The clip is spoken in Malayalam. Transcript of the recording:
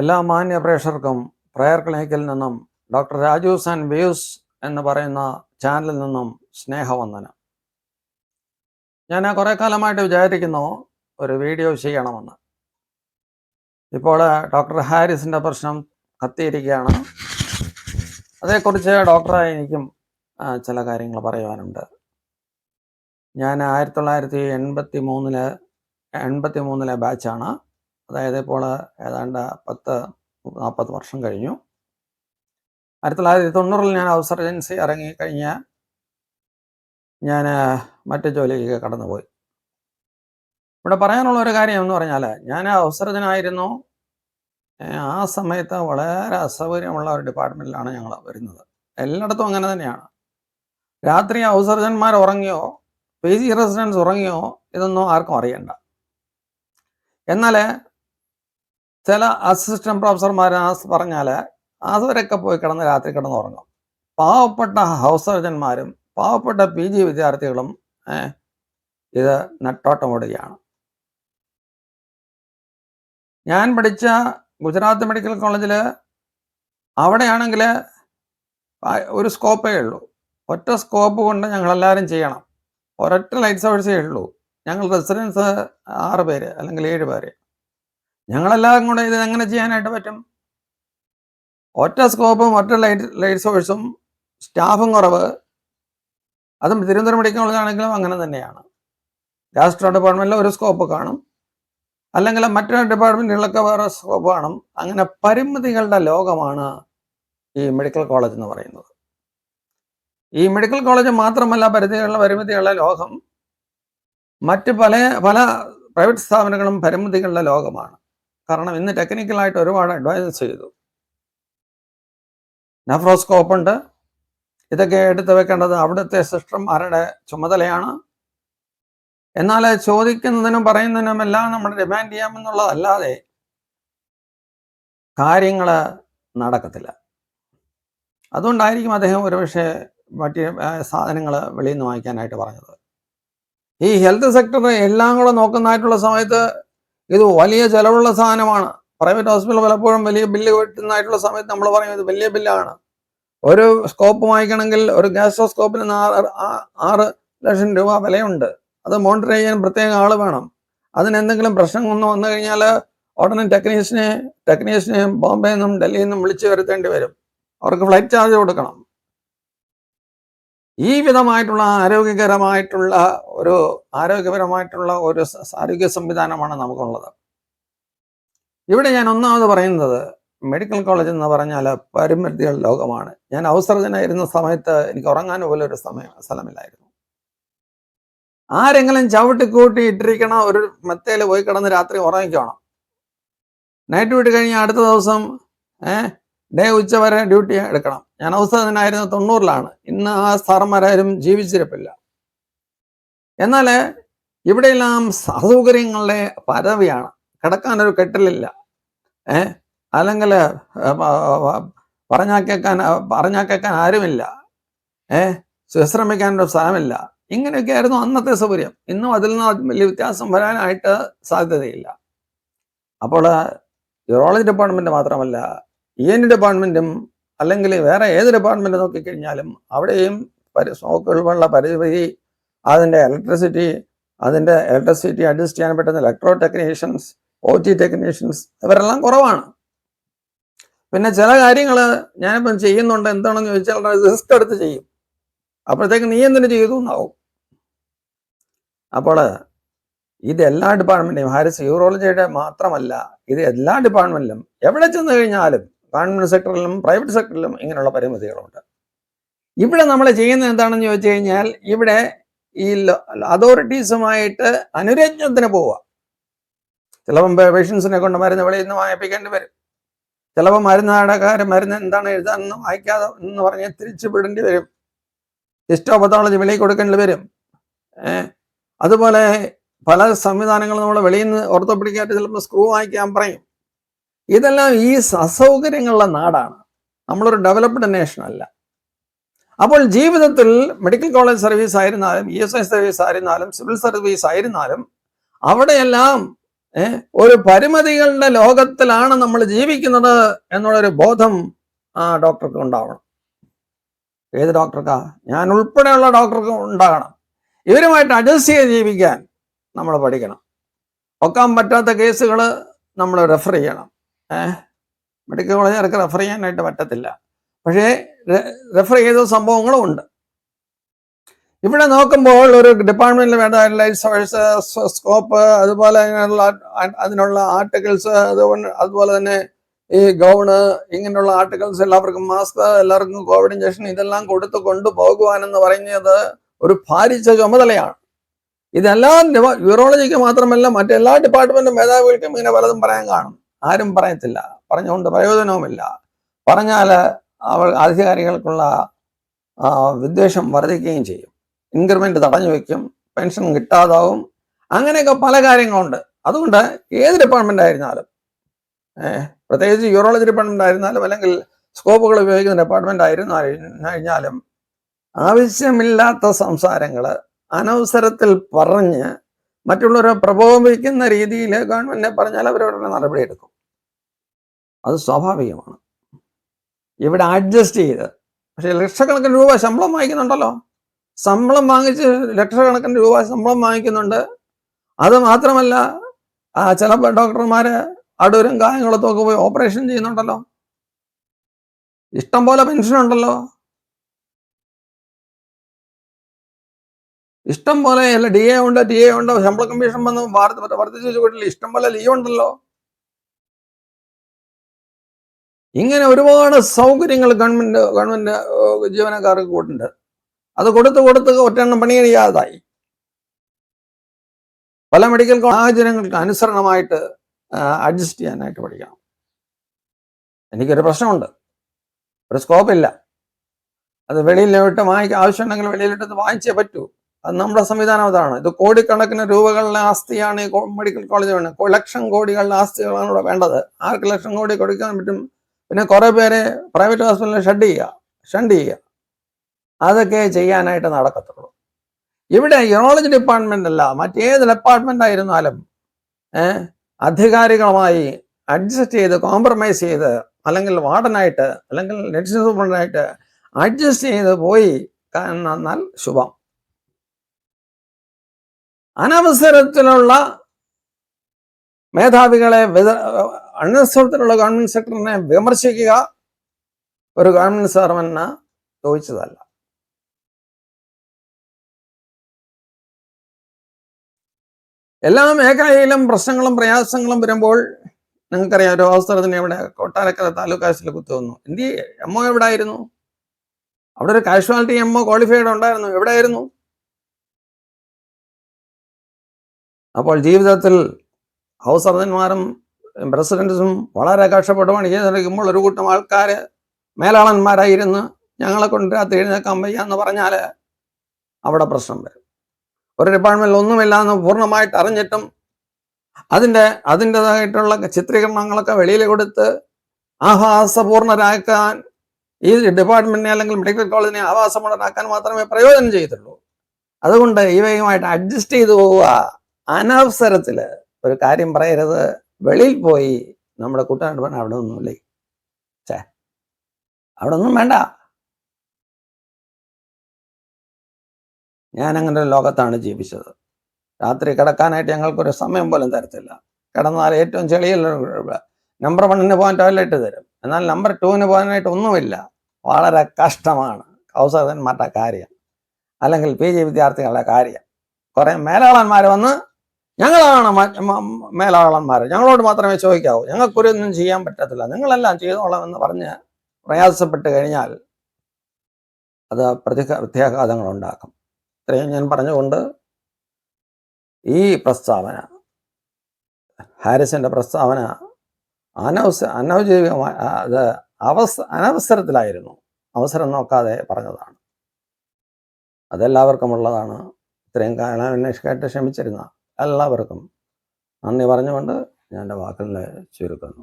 എല്ലാ മാന്യ പ്രേക്ഷകർക്കും പ്രയർ ക്ലിനിക്കിൽ നിന്നും ഡോക്ടർ രാജൂസ് ആൻഡ് വ്യൂസ് എന്ന് പറയുന്ന ചാനലിൽ നിന്നും സ്നേഹവന്ദനം. ഞാൻ കുറേ കാലമായിട്ട് വിചാരിക്കുന്നു ഒരു വീഡിയോ ചെയ്യണമെന്ന്. ഇപ്പോൾ ഡോക്ടർ ഹാരിസിൻ്റെ പ്രശ്നം കത്തിയിരിക്കുകയാണ്. അതേക്കുറിച്ച് ഡോക്ടറെ എനിക്കും ചില കാര്യങ്ങൾ പറയുവാനുണ്ട്. ഞാൻ 1983 ബാച്ചാണ്. അതായത് ഇപ്പോൾ ഏതാണ്ട് 40 വർഷം കഴിഞ്ഞു. 1990 ഞാൻ ഹൗസ് സർജൻസി ഇറങ്ങിക്കഴിഞ്ഞ് ഞാൻ മറ്റു ജോലിക്ക് കടന്നുപോയി. ഇവിടെ പറയാനുള്ള ഒരു കാര്യം എന്ന് പറഞ്ഞാൽ, ഞാൻ ഹൗസ് സർജനായിരുന്നു. ആ സമയത്ത് വളരെ അസൗകര്യമുള്ള ഒരു ഡിപ്പാർട്ട്മെൻറ്റിലാണ് ഞങ്ങൾ വരുന്നത്. എല്ലായിടത്തും അങ്ങനെ തന്നെയാണ്. രാത്രി ഹൗസ് സർജന്മാർ ഉറങ്ങിയോ, PG റെസിഡൻസ് ഉറങ്ങിയോ, ഇതൊന്നും ആർക്കും അറിയണ്ട. എന്നാൽ ചില അസിസ്റ്റന്റ് പ്രൊഫസർമാർ പറഞ്ഞാൽ അവരൊക്കെ പോയി കിടന്ന് രാത്രി കിടന്നുറങ്ങും. പാവപ്പെട്ട ഹൗസ് സർജന്മാരും പാവപ്പെട്ട PG വിദ്യാർത്ഥികളും ഇത് നെട്ടോട്ടമോടുകയാണ്. ഞാൻ പഠിച്ച ഗുജറാത്ത് മെഡിക്കൽ കോളേജിൽ അവിടെയാണെങ്കിൽ ഒരു സ്കോപ്പേ ഉള്ളൂ. ഒറ്റ സ്കോപ്പ് കൊണ്ട് ഞങ്ങളെല്ലാവരും ചെയ്യണം. ഒരൊറ്റ ലൈറ്റ് സോഴ്സേ ഉള്ളൂ. ഞങ്ങൾ റെസിഡൻസ് 6 പേര് അല്ലെങ്കിൽ 7 പേര്. ഞങ്ങളെല്ലാവരും കൂടെ ഇത് എങ്ങനെ ചെയ്യാനായിട്ട് പറ്റും? ഒറ്റ സ്കോപ്പും ഒറ്റ ലൈറ്റ് സോഴ്സും സ്റ്റാഫും കുറവ്. അതും തിരുവനന്തപുരം മെഡിക്കൽ കോളേജാണെങ്കിലും അങ്ങനെ തന്നെയാണ്. ഗാസ്ട്രോ ഡിപ്പാർട്ട്മെൻറ്റിൽ ഒരു സ്കോപ്പ് കാണും, അല്ലെങ്കിൽ മറ്റൊരു ഡിപ്പാർട്ട്മെൻറ്റുകളൊക്കെ വേറെ സ്കോപ്പ് കാണും. അങ്ങനെ പരിമിതികളുടെ ലോകമാണ് ഈ മെഡിക്കൽ കോളേജ് എന്ന് പറയുന്നത്. ഈ മെഡിക്കൽ കോളേജ് മാത്രമല്ല പരിമിതികളുടെ ലോകം. മറ്റ് പല പ്രൈവറ്റ് സ്ഥാപനങ്ങളും പരിമിതികളുടെ ലോകമാണ്. കാരണം ഇന്ന് ടെക്നിക്കലായിട്ട് ഒരുപാട് അഡ്വാൻസ് ചെയ്തു. നെഫ്രോസ്കോപ്പ് ഉണ്ട്. ഇതൊക്കെ എടുത്തു വെക്കേണ്ടത് അവിടുത്തെ സിസ്റ്റർമാരുടെ ചുമതലയാണ്. എന്നാൽ ചോദിക്കുന്നതിനും പറയുന്നതിനും എല്ലാം നമ്മൾ ഡിമാൻഡ് ചെയ്യാമെന്നുള്ളതല്ലാതെ കാര്യങ്ങൾ നടക്കത്തില്ല. അതുകൊണ്ടായിരിക്കും അദ്ദേഹം ഒരുപക്ഷെ മറ്റ് സാധനങ്ങൾ വെളിയിൽ നിന്ന് വാങ്ങിക്കാനായിട്ട് പറഞ്ഞത്. ഈ ഹെൽത്ത് സെക്ടർ എല്ലാം കൂടെ നോക്കുന്നതായിട്ടുള്ള സമയത്ത് ഇത് വലിയ ചിലവുള്ള സാധനമാണ്. പ്രൈവറ്റ് ഹോസ്പിറ്റൽ പലപ്പോഴും വലിയ ബില്ല് കിട്ടുന്നതായിട്ടുള്ള സമയത്ത് നമ്മൾ പറയും ഇത് വലിയ ബില്ലാണ്. ഒരു സ്കോപ്പ് വാങ്ങിക്കണമെങ്കിൽ ഒരു ഗ്യാസ്ട്രോസ്കോപ്പിന് 6 ലക്ഷം രൂപ വിലയുണ്ട്. അത് മോണിറ്റർ ചെയ്യാൻ പ്രത്യേക ആൾ വേണം. അതിനെന്തെങ്കിലും പ്രശ്നം വന്നു കഴിഞ്ഞാൽ ഉടനെ ടെക്നീഷ്യനെ ബോംബെയിൽ നിന്നും ഡൽഹിയിൽ നിന്നും വിളിച്ചു വരുത്തേണ്ടി വരും. അവർക്ക് ഫ്ലൈറ്റ് ചാർജ് കൊടുക്കണം. ഈ വിധമായിട്ടുള്ള ആരോഗ്യപരമായിട്ടുള്ള ഒരു ആരോഗ്യ സംവിധാനമാണ് നമുക്കുള്ളത്. ഇവിടെ ഞാൻ ഒന്നാമത് പറയുന്നത്, മെഡിക്കൽ കോളേജ് എന്ന് പറഞ്ഞാൽ പരിമിതികളുടെ ലോകമാണ്. ഞാൻ ഹൗസ് സർജനായിരുന്ന സമയത്ത് എനിക്ക് ഉറങ്ങാൻ പോലും ഒരു സ്ഥലമില്ലായിരുന്നു. ആരെങ്കിലും ചവിട്ടിക്കൂട്ടി ഇട്ടിരിക്കണ ഒരു മെത്തയിൽ പോയി കിടന്ന് രാത്രി ഉറങ്ങിക്കണം. നൈറ്റ് ഡ്യൂട്ടി കഴിഞ്ഞ് അടുത്ത ദിവസം ഡേ ഉച്ച വരെ ഡ്യൂട്ടി എടുക്കണം. ഞാൻ ഹൗസ് സർജനായിരുന്നു 90-ലാണ്. ഇന്ന് ആ സാറന്മാരാരും ജീവിച്ചിരിപ്പില്ല. എന്നാൽ ഇവിടെയെല്ലാം അസൗകര്യങ്ങളുടെ പരവിയാണ്. കിടക്കാനൊരു കെട്ടിലില്ല, അല്ലെങ്കിൽ പറഞ്ഞാൽ കേൾക്കാൻ ആരുമില്ല, വിശ്രമിക്കാനൊരു സ്ഥലമില്ല. ഇങ്ങനെയൊക്കെ ആയിരുന്നു അന്നത്തെ സൗകര്യം. ഇന്നും അതിൽ നിന്ന് വലിയ വ്യത്യാസം വരാനായിട്ട് സാധ്യതയില്ല. അപ്പോൾ യൂറോളജി ഡിപ്പാർട്ട്മെൻറ്റ് മാത്രമല്ല, ENT ഡിപ്പാർട്ട്മെൻറ്റും അല്ലെങ്കിൽ വേറെ ഏത് ഡിപ്പാർട്ട്മെൻറ്റ് നോക്കിക്കഴിഞ്ഞാലും അവിടെയും സ്മോക്കുള്ള പരിധി, അതിൻ്റെ ഇലക്ട്രിസിറ്റി അഡ്ജസ്റ്റ് ചെയ്യാൻ പറ്റുന്ന ഇലക്ട്രോ ടെക്നീഷ്യൻസ്, OT ടെക്നീഷ്യൻസ് ഇവരെല്ലാം കുറവാണ്. പിന്നെ ചില കാര്യങ്ങൾ ഞാനിപ്പം ചെയ്യുന്നുണ്ട്, എന്താണെന്ന് ചോദിച്ചാൽ റിസ്ക് എടുത്ത് ചെയ്യും. അപ്പോഴത്തേക്ക് നീ എന്തിനു ചെയ്തു എന്നാവും. അപ്പോൾ ഇത് എല്ലാ ഡിപ്പാർട്ട്മെൻറ്റിലും, ഹാരിസ് യൂറോളജിയുടെ മാത്രമല്ല, ഇത് എല്ലാ ഡിപ്പാർട്ട്മെൻറ്റിലും എവിടെ ചെന്ന് കഴിഞ്ഞാലും ഗവൺമെൻറ് സെക്ടറിലും പ്രൈവറ്റ് സെക്ടറിലും ഇങ്ങനെയുള്ള പരിമിതികളുണ്ട്. ഇവിടെ നമ്മൾ ചെയ്യുന്നത് എന്താണെന്ന് ചോദിച്ചു കഴിഞ്ഞാൽ, ഇവിടെ ഈ അതോറിറ്റീസുമായിട്ട് അനുരഞ്ജനത്തിന് പോവുക. ചിലപ്പം പേഷ്യൻസിനെ കൊണ്ട് മരുന്ന് വെളിയിൽ നിന്ന് വാങ്ങിപ്പിക്കേണ്ടി വരും. ചിലപ്പോൾ മരുന്ന് എന്താണ് എഴുതാനെന്ന് വായിക്കാതെ എന്ന് പറഞ്ഞ് തിരിച്ചു വിടേണ്ടി വരും. ഹിസ്റ്റോപത്തോളജി വെളിയിൽ കൊടുക്കേണ്ടി വരും. അതുപോലെ പല സംവിധാനങ്ങളും നമ്മൾ വെളിയിൽ നിന്ന് ഓർത്തോപെഡിക്കായിട്ട് ചിലപ്പോൾ സ്ക്രൂ വാങ്ങിക്കാൻ പറയും. ഇതെല്ലാം ഈ അസൗകര്യങ്ങളുടെ നാടാണ്. നമ്മളൊരു ഡെവലപ്ഡ് നേഷൻ അല്ല. അപ്പോൾ ജീവിതത്തിൽ മെഡിക്കൽ കോളേജ് സർവീസ് ആയിരുന്നാലും, ESI സർവീസ് ആയിരുന്നാലും, സിവിൽ സർവീസ് ആയിരുന്നാലും, അവിടെയെല്ലാം ഒരു പരിമിതികളുടെ ലോകത്തിലാണ് നമ്മൾ ജീവിക്കുന്നത് എന്നുള്ളൊരു ബോധം ആ ഡോക്ടർക്ക് ഉണ്ടാവണം. ഏത് ഡോക്ടർക്കാ? ഞാൻ ഉൾപ്പെടെയുള്ള ഡോക്ടർക്ക് ഉണ്ടാകണം. ഇവരുമായിട്ട് അഡ്ജസ്റ്റ് ചെയ്ത് ജീവിക്കാൻ നമ്മൾ പഠിക്കണം. ഒക്കാൻ പറ്റാത്ത കേസുകൾ നമ്മൾ റെഫർ ചെയ്യണം. മെഡിക്കൽ കോളേജുകാർക്ക് റെഫർ ചെയ്യാനായിട്ട് പറ്റത്തില്ല, പക്ഷേ റെഫർ ചെയ്ത സംഭവങ്ങളും ഉണ്ട്. ഇവിടെ നോക്കുമ്പോൾ ഒരു ഡിപ്പാർട്ട്മെന്റിൽ വേണ്ട സ്കോപ്പ്, അതുപോലെ അതിനുള്ള ആർട്ടിക്കിൾസ്, അതുപോലെ തന്നെ ഈ ഗൗണ്, ഇങ്ങനെയുള്ള ആർട്ടിക്കിൾസ്, എല്ലാവർക്കും മാസ്ക്, എല്ലാവർക്കും കോവിഡ് ഇഞ്ചക്ഷൻ, ഇതെല്ലാം കൊടുത്ത് കൊണ്ടുപോകുവാനെന്ന് പറയുന്നത് ഒരു ഭാരിച്ച ചുമതലയാണ്. ഇതെല്ലാം യൂറോളജിക്ക് മാത്രമല്ല മറ്റെല്ലാ ഡിപ്പാർട്ട്മെന്റ് മേധാവികൾക്കും ഇങ്ങനെ പലതും പറയാൻ കാണും. ആരും പറയത്തില്ല, പറഞ്ഞുകൊണ്ട് പ്രയോജനവുമില്ല. പറഞ്ഞാൽ അധികാരികൾക്കുള്ള വിദ്വേഷം വർദ്ധിക്കുകയും ചെയ്യും. ഇൻക്രിമെന്റ് തടഞ്ഞു വെക്കും, പെൻഷൻ കിട്ടാതാവും, അങ്ങനെയൊക്കെ പല കാര്യങ്ങളുണ്ട്. അതുകൊണ്ട് ഏത് ഡിപ്പാർട്ട്മെന്റ് ആയിരുന്നാലും, പ്രത്യേകിച്ച് യൂറോളജി ഡിപ്പാർട്ട്മെന്റ് ആയിരുന്നാലും അല്ലെങ്കിൽ സ്കോപ്പുകൾ ഉപയോഗിക്കുന്ന ഡിപ്പാർട്ട്മെന്റ് ആയിരുന്നാലും ആവശ്യമില്ലാത്ത സംസാരങ്ങൾ അനവസരത്തിൽ പറഞ്ഞ് മറ്റുള്ളവരെ പ്രകോപിക്കുന്ന രീതിയിൽ ഗവൺമെന്റിനെ പറഞ്ഞാൽ അവരവരുടെ നടപടിയെടുക്കും. അത് സ്വാഭാവികമാണ്. ഇവിടെ അഡ്ജസ്റ്റ് ചെയ്ത്, പക്ഷെ ലക്ഷക്കണക്കിന് രൂപ ശമ്പളം വാങ്ങിക്കുന്നുണ്ടല്ലോ, ശമ്പളം വാങ്ങിച്ച് ലക്ഷക്കണക്കിന് രൂപ ശമ്പളം വാങ്ങിക്കുന്നുണ്ട്. അത് മാത്രമല്ല, ചില ഡോക്ടർമാര് അടൂരും കായംകുളത്തും ഒക്കെ പോയി ഓപ്പറേഷൻ ചെയ്യുന്നുണ്ടല്ലോ, ഇഷ്ടം പോലെ പെൻഷൻ ഉണ്ടല്ലോ, ഇഷ്ടം പോലെ ഡി എ ഉണ്ട്, ശമ്പള കമ്മീഷൻ വന്ന് വർദ്ധിച്ചു കൂട്ടില്ല, ഇഷ്ടം പോലെ ലീവ് ഉണ്ടല്ലോ. ഇങ്ങനെ ഒരുപാട് സൗകര്യങ്ങൾ ഗവൺമെന്റ് ജീവനക്കാർക്ക് കൂട്ടുണ്ട്. അത് കൊടുത്ത് ഒറ്റെണ്ണം പണി കഴിയാതായി. പല മെഡിക്കൽ സാഹചര്യങ്ങൾക്ക് അനുസരണമായിട്ട് അഡ്ജസ്റ്റ് ചെയ്യാനായിട്ട് പഠിക്കണം. എനിക്കൊരു പ്രശ്നമുണ്ട്, ഒരു സ്കോപ്പില്ല, അത് വെളിയിലിട്ട് ആവശ്യമുണ്ടെങ്കിൽ വെളിയിലിട്ട് വാങ്ങിച്ചേ പറ്റൂ. അത് നമ്മുടെ സംവിധാനം അതാണ്. ഇത് കോടിക്കണക്കിന് രൂപകളുടെ ആസ്തിയാണ് ഈ മെഡിക്കൽ കോളേജ് വേണ്ടത്. ലക്ഷം കോടികളുടെ ആസ്തികളാണ് ഇവിടെ വേണ്ടത്. ആർക്ക് ലക്ഷം കോടി കൊടുക്കാൻ പറ്റും? പിന്നെ കുറെ പേരെ പ്രൈവറ്റ് ഹോസ്പിറ്റലിൽ ഷണ്ട് ചെയ്യുക, അതൊക്കെ ചെയ്യാനായിട്ട് നടക്കത്തുള്ളൂ. ഇവിടെ യൂറോളജി ഡിപ്പാർട്ട്മെന്റ് അല്ല, മറ്റേത് ഡിപ്പാർട്ട്മെന്റ് ആയിരുന്നാലും അധികാരികളുമായി അഡ്ജസ്റ്റ് ചെയ്ത്, കോംപ്രമൈസ് ചെയ്ത്, അല്ലെങ്കിൽ വാർഡനായിട്ട് അല്ലെങ്കിൽ നഴ്സിംഗ് സൂപ്രണ്ടായിട്ട് അഡ്ജസ്റ്റ് ചെയ്ത് പോയി എന്നാൽ ശുഭം. അനവസരത്തിലുള്ള മേധാവികളെ, അനവസരത്തിലുള്ള ഗവൺമെന്റ് സെക്ടറിനെ വിമർശിക്കുക ഒരു ഗവൺമെന്റ് സർവന്റിന് ചോദിച്ചതല്ല. എല്ലാ മേഖലയിലും പ്രശ്നങ്ങളും പ്രയാസങ്ങളും വരുമ്പോൾ നിങ്ങൾക്കറിയാം, ഒരു അവസരത്തിന് ഇവിടെ കൊട്ടാരക്കര താലൂക്ക് ആശുപത്രിയിൽ കുത്തുവന്നു. എംഒ എവിടെ ആയിരുന്നു? അവിടെ ഒരു കാഷ്വാലിറ്റി എംഒ ക്വാളിഫൈഡ് ഉണ്ടായിരുന്നു, എവിടെയായിരുന്നു? അപ്പോൾ ജീവിതത്തിൽ ഹൗസ് സർജന്മാരും പ്രസിഡന്റ്സും വളരെ കഷ്ടപ്പെട്ട് പണി ചെയ്തിരിക്കുമ്പോൾ ഒരു കൂട്ടം ആൾക്കാർ മേലാളന്മാരായിരുന്ന് ഞങ്ങളെ കൊണ്ട് രാത്രി എഴുന്നേക്കാൻ വയ്യ എന്ന് പറഞ്ഞാൽ അവിടെ പ്രശ്നം വരും. ഒരു ഡിപ്പാർട്ട്മെന്റിൽ ഒന്നുമില്ല എന്ന് പൂർണ്ണമായിട്ട് അറിഞ്ഞിട്ടും അതിൻ്റെതായിട്ടുള്ള ചിത്രീകരണങ്ങളൊക്കെ വെളിയിൽ കൊടുത്ത് ആഭാസപൂർണരാക്കാൻ ഈ ഡിപ്പാർട്ട്മെന്റിനെ അല്ലെങ്കിൽ മെഡിക്കൽ കോളേജിനെ ആഭാസപൂർണരാക്കാൻ മാത്രമേ പ്രയോജനം ചെയ്തിട്ടുള്ളൂ. അതുകൊണ്ട് ഇവയുമായിട്ട് അഡ്ജസ്റ്റ് ചെയ്തു പോവുക. അനവസരത്തിൽ ഒരു കാര്യം പറയരുത്. വെളിയിൽ പോയി നമ്മുടെ കൂട്ടുകാരുടെ പറഞ്ഞ അവിടെ ഒന്നുമില്ലേ, അവിടെ ഒന്നും വേണ്ട. ഞാൻ അങ്ങനെ ഒരു ലോകത്താണ് ജീവിച്ചത്. രാത്രി കിടക്കാനായിട്ട് ഞങ്ങൾക്കൊരു സമയം പോലും തരത്തില്ല. കിടന്നാൽ ഏറ്റവും ചെളിയുള്ള നമ്പർ 1 പോകാൻ ടോയ്ലറ്റ് തരും, എന്നാൽ നമ്പർ 2 പോകാനായിട്ട് ഒന്നുമില്ല. വളരെ കഷ്ടമാണ് ഹൗസർജന്മാരുടെ കാര്യം, അല്ലെങ്കിൽ PG വിദ്യാർത്ഥികളുടെ കാര്യം. കുറെ മേലാളന്മാർ വന്ന് ഞങ്ങളാണ് മേലാളന്മാർ, ഞങ്ങളോട് മാത്രമേ ചോദിക്കാവൂ, ഞങ്ങൾക്കൊരൊന്നും ചെയ്യാൻ പറ്റത്തില്ല, നിങ്ങളെല്ലാം ചെയ്തോളാം എന്ന് പറഞ്ഞ് പ്രയാസപ്പെട്ട് കഴിഞ്ഞാൽ അത് പ്രത്യാഘാതങ്ങൾ ഉണ്ടാക്കും. ഇത്രയും ഞാൻ പറഞ്ഞുകൊണ്ട് ഈ പ്രസ്താവന, ഹാരിസിന്റെ പ്രസ്താവന അനൗദ്യോഗികമായ അത് അനവസരത്തിലായിരുന്നു, അവസരം നോക്കാതെ പറഞ്ഞതാണ്. അതെല്ലാവർക്കും ഉള്ളതാണ്. ഇത്രയും കാലം എന്നെ കേട്ട് ക്ഷമിച്ചിരുന്ന എല്ലാവർക്കും നന്ദി പറഞ്ഞുകൊണ്ട് ഞാൻ എൻ്റെ വാക്കുകളെ ചുരുക്കുന്നു.